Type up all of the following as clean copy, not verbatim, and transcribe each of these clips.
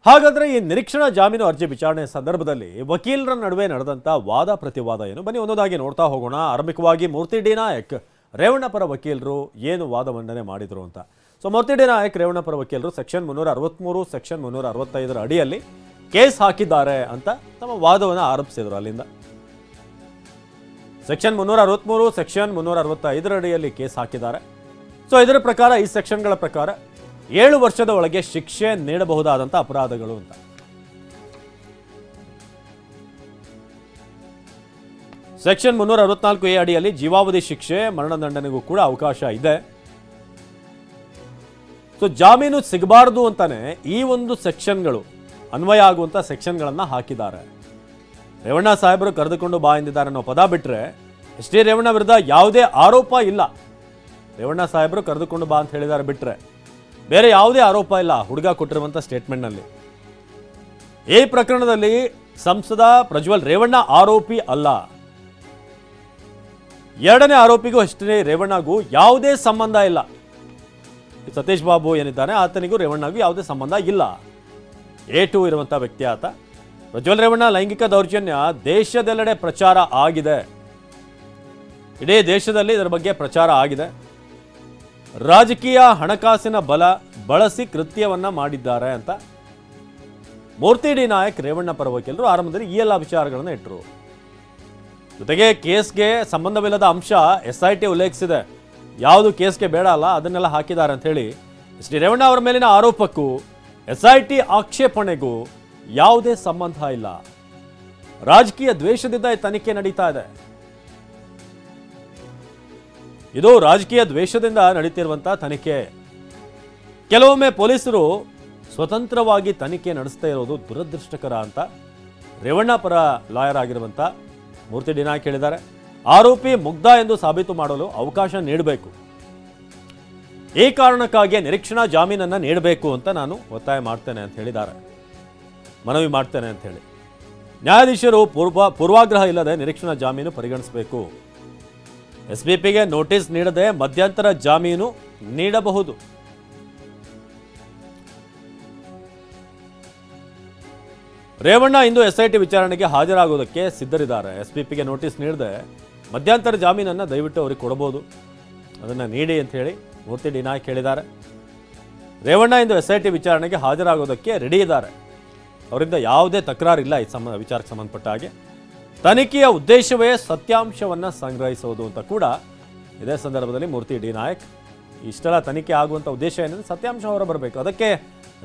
ಹಾಗಾದ್ರೆ ಈ ನಿರೀಕ್ಷಣಾ ಜಾಮೀನು ಅರ್ಜಿ ವಿಚಾರಣೆ ಸಂದರ್ಭದಲ್ಲಿ ವಕೀಲರ ನಡುವೆ ನಡೆದಂತ ವಾದ ಪ್ರತಿವಾದ ಏನು ಬನ್ನಿ ಒಂದೊಂದಾಗಿ ನೋಡ್ತಾ ಹೋಗೋಣ. ಆರಂಭಿಕವಾಗಿ ಮೂರ್ತಿ ಡಿ ನಾಯಕ್ ರೇವಣ್ಣ ಪರ ವಕೀಲರು ಏನು ವಾದ ಮಂಡನೆ ಮಾಡಿದ್ರು ಅಂತ. ಮೂರ್ತಿ ಡಿ ನಾಯಕ್ ರೇವಣ್ಣ ಪರ ವಕೀಲರು ಸೆಕ್ಷನ್ 363 ಸೆಕ್ಷನ್ 365 ಅಡಿಯಲ್ಲಿ ಕೇಸ್ ಹಾಕಿದ್ದಾರೆ ಅಂತ ತಮ್ಮ ವಾದವನ್ನು ಆರಂಭಿಸಿದ್ರು. ಅಲ್ಲಿಂದ ಸೆಕ್ಷನ್ 363 ಸೆಕ್ಷನ್ 365 ಅಡಿಯಲ್ಲಿ ಕೇಸ್ ಹಾಕಿದ್ದಾರೆ. ಇದರ ಪ್ರಕಾರ ಈ ಸೆಕ್ಷನ್ಗಳ ಪ್ರಕಾರ 7 ವರ್ಷದ ಒಳಗೆ ಶಿಕ್ಷೆ ನೀಡಬಹುದಾದಂಥ ಅಪರಾಧಗಳು ಅಂತ. ಸೆಕ್ಷನ್ 364 ಎ ಅಡಿಯಲ್ಲಿ ಜೀವಾವಧಿ ಶಿಕ್ಷೆ, ಮರಣದಂಡನೆಗೂ ಕೂಡ ಅವಕಾಶ ಇದೆ. ಜಾಮೀನು ಸಿಗಬಾರದು ಅಂತಾನೆ ಈ ಒಂದು ಸೆಕ್ಷನ್ಗಳು ಅನ್ವಯ ಆಗುವಂಥ ಸೆಕ್ಷನ್ಗಳನ್ನು ಹಾಕಿದ್ದಾರೆ. ರೇವಣ್ಣ ಸಾಹೇಬರು ಕರೆದುಕೊಂಡು ಬಾ ಎಂದಿದ್ದಾರೆ ಅನ್ನೋ ಪದ ಬಿಟ್ಟರೆ ಎಸ್ ಟಿ ರೇವಣ್ಣ ವಿರುದ್ಧ ಯಾವುದೇ ಆರೋಪ ಇಲ್ಲ. ರೇವಣ್ಣ ಸಾಹೇಬರು ಕರೆದುಕೊಂಡು ಬಾ ಅಂತ ಹೇಳಿದ್ದಾರೆ ಬಿಟ್ಟರೆ ಬೇರೆ ಯಾವುದೇ ಆರೋಪ ಇಲ್ಲ ಹುಡುಗ ಕೊಟ್ಟಿರುವಂಥ ಸ್ಟೇಟ್ಮೆಂಟ್ನಲ್ಲಿ. ಈ ಪ್ರಕರಣದಲ್ಲಿ ಸಂಸದ ಪ್ರಜ್ವಲ್ ರೇವಣ್ಣ ಆರೋಪಿ ಅಲ್ಲ. ಎರಡನೇ ಆರೋಪಿಗೂ ಎಸ್ ಟಿ ರೇವಣ್ಣಗೂ ಯಾವುದೇ ಸಂಬಂಧ ಇಲ್ಲ. ಸತೀಶ್ ಬಾಬು ಏನಿದ್ದಾನೆ ಆತನಿಗೂ ರೇವಣ್ಣಗೂ ಯಾವುದೇ ಸಂಬಂಧ ಇಲ್ಲ. A2 ಇರುವಂಥ ವ್ಯಕ್ತಿ ಆತ. ಪ್ರಜ್ವಲ್ ರೇವಣ್ಣ ಲೈಂಗಿಕ ದೌರ್ಜನ್ಯ ದೇಶದೆಲ್ಲೆಡೆ ಪ್ರಚಾರ ಆಗಿದೆ. ಇಡೀ ದೇಶದಲ್ಲಿ ಇದರ ಬಗ್ಗೆ ಪ್ರಚಾರ ಆಗಿದೆ. ರಾಜಕೀಯ ಹಣಕಾಸಿನ ಬಲ ಬಳಸಿ ಕೃತ್ಯವನ್ನ ಮಾಡಿದ್ದಾರೆ ಅಂತ ಮೂರ್ತಿ ಡಿ ನಾಯಕ್ ರೇವಣ್ಣ ಪರ ವಕೀಲರು ಆರಂಭದಲ್ಲಿ ಈ ಎಲ್ಲ ವಿಚಾರಗಳನ್ನು ಇಟ್ಟರು. ಜೊತೆಗೆ ಕೇಸ್ಗೆ ಸಂಬಂಧವಿಲ್ಲದ ಅಂಶ SIT ಉಲ್ಲೇಖಿಸಿದೆ. ಯಾವುದು ಕೇಸ್ಗೆ ಬೇಡ ಅಲ್ಲ ಅದನ್ನೆಲ್ಲ ಹಾಕಿದ್ದಾರೆ ಅಂತ ಹೇಳಿ ಎಸ್ ಟಿ ರೇವಣ್ಣ ಅವರ ಮೇಲಿನ ಆರೋಪಕ್ಕೂ SIT ಆಕ್ಷೇಪಣೆಗೂ ಯಾವುದೇ ಸಂಬಂಧ ಇಲ್ಲ. ರಾಜಕೀಯ ದ್ವೇಷದಿಂದ ಈ ತನಿಖೆ ನಡೀತಾ ಇದೆ. ಇದು ರಾಜಕೀಯ ದ್ವೇಷದಿಂದ ನಡೀತಿರುವಂತಹ ತನಿಖೆ. ಕೆಲವೊಮ್ಮೆ ಪೊಲೀಸರು ಸ್ವತಂತ್ರವಾಗಿ ತನಿಖೆ ನಡೆಸ್ತಾ ಇರೋದು ದುರದೃಷ್ಟಕರ ಅಂತ ರೇವಣ್ಣ ಪರ ಲಾಯರ್ ಆಗಿರುವಂಥ ಮೂರ್ತಿ ಡಿ ನಾಯಕ್ ಹೇಳಿದ್ದಾರೆ. ಆರೋಪಿ ಮುಗ್ಧ ಎಂದು ಸಾಬೀತು ಮಾಡಲು ಅವಕಾಶ ನೀಡಬೇಕು. ಈ ಕಾರಣಕ್ಕಾಗಿ ನಿರೀಕ್ಷಣಾ ಜಾಮೀನನ್ನು ನೀಡಬೇಕು ಅಂತ ನಾನು ಒತ್ತಾಯ ಮಾಡ್ತೇನೆ ಅಂತ ಹೇಳಿದ್ದಾರೆ. ಮನವಿ ಮಾಡ್ತೇನೆ ಅಂತ ಹೇಳಿ ನ್ಯಾಯಾಧೀಶರು ಪೂರ್ವಾಗ್ರಹ ಇಲ್ಲದೆ ನಿರೀಕ್ಷಣಾ ಜಾಮೀನು ಪರಿಗಣಿಸಬೇಕು. SBPಗೆ ನೋಟಿಸ್ ನೀಡದೆ ಮಧ್ಯಂತರ ಜಾಮೀನು ನೀಡಬಹುದು. ರೇವಣ್ಣ ಇಂದು SIT ವಿಚಾರಣೆಗೆ ಹಾಜರಾಗುವುದಕ್ಕೆ ಸಿದ್ಧರಿದ್ದಾರೆ. SBPಗೆ ನೋಟಿಸ್ ನೀಡದೆ ಮಧ್ಯಂತರ ಜಾಮೀನನ್ನು ದಯವಿಟ್ಟು ಅವರಿಗೆ ಕೊಡಬಹುದು, ಅದನ್ನು ನೀಡಿ ಅಂತ ಹೇಳಿ ಮೂರ್ತಿ ಡಿ ನಾಯಕ್ ಹೇಳಿದ್ದಾರೆ. ರೇವಣ್ಣ ಇಂದು SIT ವಿಚಾರಣೆಗೆ ಹಾಜರಾಗೋದಕ್ಕೆ ರೆಡಿ ಇದ್ದಾರೆ. ಅವರಿಂದ ಯಾವುದೇ ತಕರಾರಿಲ್ಲ. ಈ ವಿಚಾರಕ್ಕೆ ಸಂಬಂಧಪಟ್ಟ ಹಾಗೆ ತನಿಖೆಯ ಉದ್ದೇಶವೇ ಸತ್ಯಾಂಶವನ್ನು ಸಂಗ್ರಹಿಸುವುದು ಅಂತ ಕೂಡ ಇದೇ ಸಂದರ್ಭದಲ್ಲಿ ಮೂರ್ತಿ ಡಿ ನಾಯಕ್ ಇಷ್ಟೆಲ್ಲ ತನಿಖೆ ಆಗುವಂಥ ಉದ್ದೇಶ ಏನೆಂದರೆ ಸತ್ಯಾಂಶ ಹೊರ ಬರಬೇಕು. ಅದಕ್ಕೆ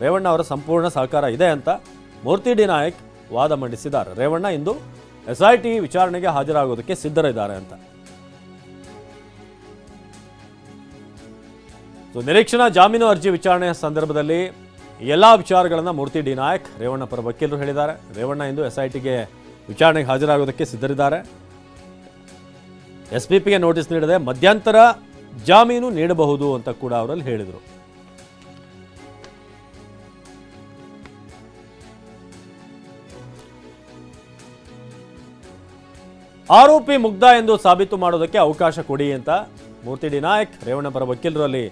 ರೇವಣ್ಣ ಅವರ ಸಂಪೂರ್ಣ ಸಹಕಾರ ಇದೆ ಅಂತ ಮೂರ್ತಿ ಡಿ ನಾಯಕ್ ವಾದ ಮಂಡಿಸಿದ್ದಾರೆ. ರೇವಣ್ಣ ಇಂದು SIT ವಿಚಾರಣೆಗೆ ಹಾಜರಾಗೋದಕ್ಕೆ ಸಿದ್ಧರಿದ್ದಾರೆ ಅಂತ. ನಿರೀಕ್ಷಣಾ ಜಾಮೀನು ಅರ್ಜಿ ವಿಚಾರಣೆಯ ಸಂದರ್ಭದಲ್ಲಿ ಎಲ್ಲ ವಿಚಾರಗಳನ್ನು ಮೂರ್ತಿ ಡಿ ನಾಯಕ್ ರೇವಣ್ಣ ಪರ ವಕೀಲರು ಹೇಳಿದ್ದಾರೆ. ರೇವಣ್ಣ ಇಂದು SITಗೆ ವಿಚಾರಣೆಗೆ ಹಾಜರಾಗೋದಕ್ಕೆ ಸಿದ್ಧರಿದ್ದಾರೆ. SBPಗೆ ನೋಟಿಸ್ ನೀಡದೆ ಮಧ್ಯಂತರ ಜಾಮೀನು ನೀಡಬಹುದು ಅಂತ ಕೂಡ ಅವರಲ್ಲಿ ಹೇಳಿದರು. ಆರೋಪಿ ಮುಗ್ಧ ಎಂದು ಸಾಬೀತು ಮಾಡೋದಕ್ಕೆ ಅವಕಾಶ ಕೊಡಿ ಅಂತ ಮೂರ್ತಿ ಡಿ ನಾಯಕ್ ರೇವಣ್ಣ ಪರ ವಕೀಲರಲ್ಲಿ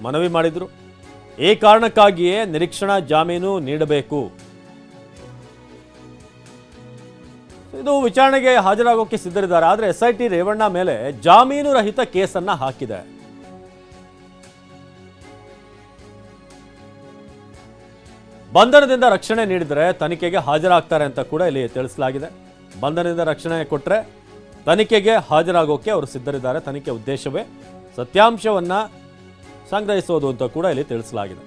ಮನವಿ ಮಾಡಿದರು. ಈ ಕಾರಣಕ್ಕಾಗಿಯೇ ನಿರೀಕ್ಷಣಾ ಜಾಮೀನು ನೀಡಬೇಕು. ಇದು ವಿಚಾರಣೆಗೆ ಹಾಜರಾಗೋಕೆ ಸಿದ್ಧರಿದ್ದಾರೆ. ಆದರೆ SIT ರೇವಣ್ಣ ಮೇಲೆ ಜಾಮೀನು ರಹಿತ ಕೇಸನ್ನ ಹಾಕಿದೆ. ಬಂಧನದಿಂದ ರಕ್ಷಣೆ ನೀಡಿದರೆ ತನಿಖೆಗೆ ಹಾಜರಾಗ್ತಾರೆ ಅಂತ ಕೂಡ ಇಲ್ಲಿ ತಿಳಿಸಲಾಗಿದೆ. ಬಂಧನದಿಂದ ರಕ್ಷಣೆ ಕೊಟ್ಟರೆ ತನಿಖೆಗೆ ಹಾಜರಾಗೋಕೆ ಅವರು ಸಿದ್ಧರಿದ್ದಾರೆ. ತನಿಖೆ ಉದ್ದೇಶವೇ ಸತ್ಯಾಂಶವನ್ನ ಸಂಗ್ರಹಿಸೋದು ಅಂತ ಕೂಡ ಇಲ್ಲಿ ತಿಳಿಸಲಾಗಿದೆ.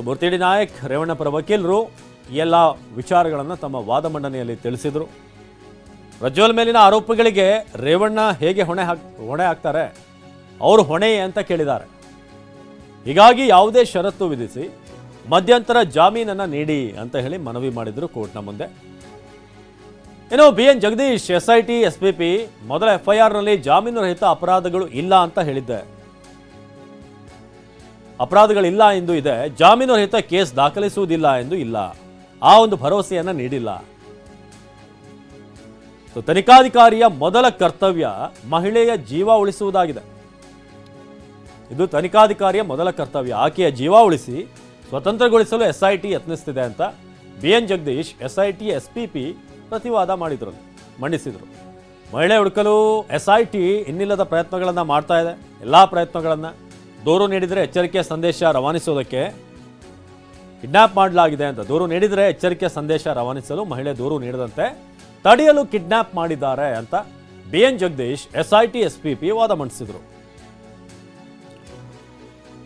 ಮೂರ್ತಿ ಡಿ ನಾಯಕ್ ರೇವಣ್ಣ ಪರ ವಕೀಲರು ಎಲ್ಲ ವಿಚಾರಗಳನ್ನು ತಮ್ಮ ವಾದ ಮಂಡನೆಯಲ್ಲಿ ತಿಳಿಸಿದರು. ಪ್ರಜ್ವಲ್ ಮೇಲಿನ ಆರೋಪಗಳಿಗೆ ರೇವಣ್ಣ ಹೇಗೆ ಹೊಣೆ ಹಾಕ್ತಾರೆ, ಅವರು ಹೊಣೆ ಅಂತ ಕೇಳಿದ್ದಾರೆ. ಹೀಗಾಗಿ ಯಾವುದೇ ಷರತ್ತು ವಿಧಿಸಿ ಮಧ್ಯಂತರ ಜಾಮೀನನ್ನು ನೀಡಿ ಅಂತ ಹೇಳಿ ಮನವಿ ಮಾಡಿದರು ಕೋರ್ಟ್ನ ಮುಂದೆ. ಇನ್ನು BN ಜಗದೀಶ್ SIT SBP ಮೊದಲ FIRನಲ್ಲಿ ಜಾಮೀನು ರಹಿತ ಅಪರಾಧಗಳು ಇಲ್ಲ ಅಂತ ಹೇಳಿದ್ದೆ. ಅಪರಾಧಗಳಿಲ್ಲ ಎಂದು ಇದೆ, ಜಾಮೀನು ರಹಿತ ಕೇಸ್ ದಾಖಲಿಸುವುದಿಲ್ಲ ಎಂದು ಇಲ್ಲ. ಆ ಒಂದು ಭರವಸೆಯನ್ನ ನೀಡಿಲ್ಲ. ತನಿಖಾಧಿಕಾರಿಯ ಮೊದಲ ಕರ್ತವ್ಯ ಮಹಿಳೆಯ ಜೀವ ಉಳಿಸುವುದಾಗಿದೆ. ಇದು ತನಿಖಾಧಿಕಾರಿಯ ಮೊದಲ ಕರ್ತವ್ಯ. ಆಕೆಯ ಜೀವ ಉಳಿಸಿ ಸ್ವತಂತ್ರಗೊಳಿಸಲು SIT ಯತ್ನಿಸ್ತಿದೆ ಅಂತ BN ಜಗದೀಶ್ SIT SPP ಪ್ರತಿವಾದ ಮಂಡಿಸಿದರು. ಮಹಿಳೆ ಹುಡುಕಲು SIT ಇನ್ನಿಲ್ಲದ ಪ್ರಯತ್ನಗಳನ್ನು ಮಾಡ್ತಾ ಇದೆ. ಎಲ್ಲ ಪ್ರಯತ್ನಗಳನ್ನು ದೂರು ನೀಡಿದರೆ ಎಚ್ಚರಿಕೆಯ ಸಂದೇಶ ರವಾನಿಸೋದಕ್ಕೆ ಕಿಡ್ನಾಪ್ ಮಾಡಲಾಗಿದೆ ಅಂತ ದೂರು ನೀಡಿದರೆ ಎಚ್ಚರಿಕೆಯ ಸಂದೇಶ ರವಾನಿಸಲು ಮಹಿಳೆ ದೂರು ನೀಡದಂತೆ ತಡೆಯಲು ಕಿಡ್ನಾಪ್ ಮಾಡಿದ್ದಾರೆ ಅಂತ BN ಜಗದೀಶ್ SIT SPP ವಾದ ಮಂಡಿಸಿದರು.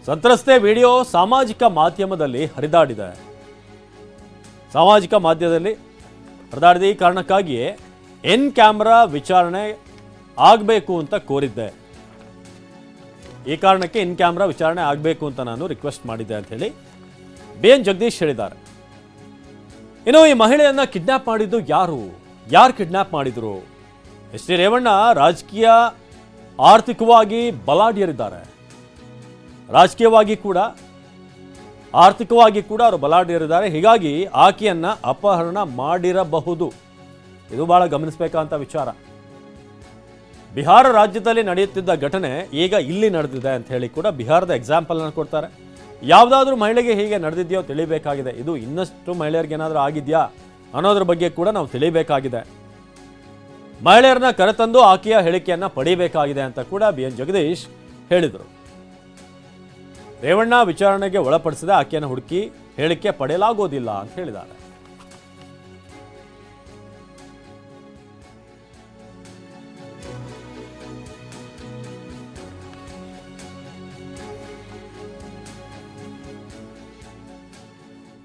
ಸಂತ್ರಸ್ತೆ ವಿಡಿಯೋ ಸಾಮಾಜಿಕ ಮಾಧ್ಯಮದಲ್ಲಿ ಹರಿದಾಡಿದೆ. ಈ ಕಾರಣಕ್ಕಾಗಿಯೇ ಇನ್ ಕ್ಯಾಮ್ರಾ ವಿಚಾರಣೆ ಆಗಬೇಕು ಅಂತ ಕೋರಿದ್ದೆ. ಈ ಕಾರಣಕ್ಕೆ ಇನ್ ಕ್ಯಾಮ್ರಾ ವಿಚಾರಣೆ ಆಗಬೇಕು ಅಂತ ನಾನು ರಿಕ್ವೆಸ್ಟ್ ಮಾಡಿದ್ದೆ ಅಂತ ಹೇಳಿ BN ಜಗದೀಶ್ ಹೇಳಿದ್ದಾರೆ. ಇನ್ನು ಈ ಮಹಿಳೆಯನ್ನ ಕಿಡ್ನಾಪ್ ಮಾಡಿದ್ದು ಯಾರು ಕಿಡ್ನಾಪ್ ಮಾಡಿದ್ರು? ಎಚ್ ಡಿ ರೇವಣ್ಣ ರಾಜಕೀಯ ಆರ್ಥಿಕವಾಗಿ ಬಲಾಢ್ಯರಿದ್ದಾರೆ. ರಾಜಕೀಯವಾಗಿ ಕೂಡ ಆರ್ಥಿಕವಾಗಿ ಕೂಡ ಅವರು ಬಲಾಢ್ಯರಿದ್ದಾರೆ. ಹೀಗಾಗಿ ಆಕೆಯನ್ನ ಅಪಹರಣ ಮಾಡಿರಬಹುದು. ಇದು ಬಹಳ ಗಮನಿಸಬೇಕಾದಂಥ ವಿಚಾರ. ಬಿಹಾರ ರಾಜ್ಯದಲ್ಲಿ ನಡೆಯುತ್ತಿದ್ದ ಘಟನೆ ಈಗ ಇಲ್ಲಿ ನಡೆದಿದೆ ಅಂತ ಹೇಳಿ ಕೂಡ ಬಿಹಾರದ ಎಕ್ಸಾಂಪಲ್ ಅನ್ನು ಕೊಡ್ತಾರೆ. ಯಾವುದಾದ್ರೂ ಮಹಿಳೆಗೆ ಹೀಗೆ ನಡೆದಿದೆಯೋ ತಿಳಿಬೇಕಾಗಿದೆ. ಇದು ಇನ್ನಷ್ಟು ಮಹಿಳೆಯರಿಗೆ ಏನಾದರೂ ಆಗಿದೆಯಾ ಅನ್ನೋದ್ರ ಬಗ್ಗೆ ಕೂಡ ನಾವು ತಿಳಿಬೇಕಾಗಿದೆ. ಮಹಿಳೆಯರನ್ನ ಕರೆತಂದು ಆಕೆಯ ಹೇಳಿಕೆಯನ್ನ ಪಡೆಯಬೇಕಾಗಿದೆ ಅಂತ ಕೂಡ BN ಜಗದೀಶ್ ಹೇಳಿದರು. ರೇವಣ್ಣ ವಿಚಾರಣೆಗೆ ಒಳಪಡಿಸಿದ ಆಕೆಯನ್ನು ಹುಡುಕಿ ಹೇಳಿಕೆ ಪಡೆಯಲಾಗೋದಿಲ್ಲ ಅಂತ ಹೇಳಿದ್ದಾರೆ.